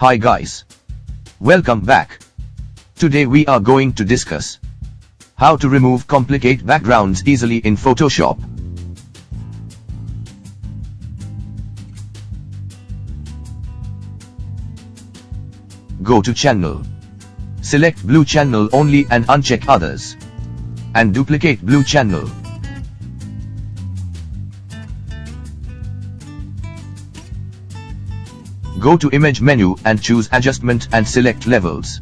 Hi guys. Welcome back. Today we are going to discuss how to remove complicated backgrounds easily in Photoshop. Go to Channel. Select Blue Channel only and uncheck others. And duplicate Blue Channel. Go to Image menu and choose Adjustment and select Levels.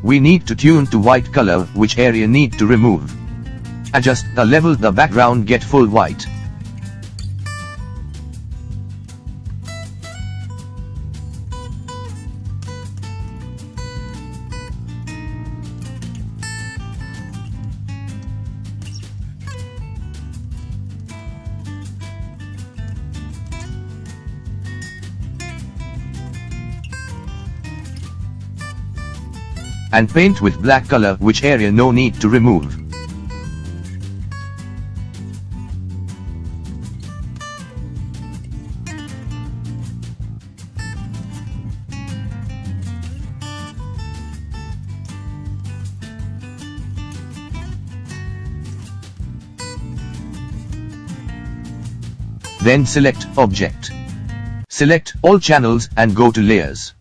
We need to tune to white color, which area need to remove. Adjust the level the background get full white. And paint with black color, which area no need to remove. Then select Object. Select all channels and go to Layers.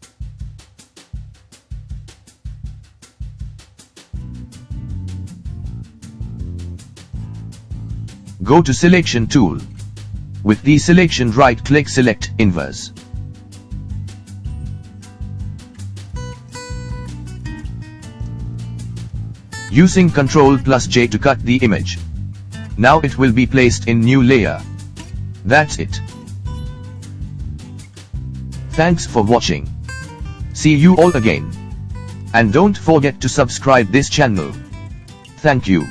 Go to Selection tool. With the selection, right-click, select Inverse. Using Ctrl+J to cut the image. Now it will be placed in new layer. That's it. Thanks for watching. See you all again. And don't forget to subscribe this channel. Thank you.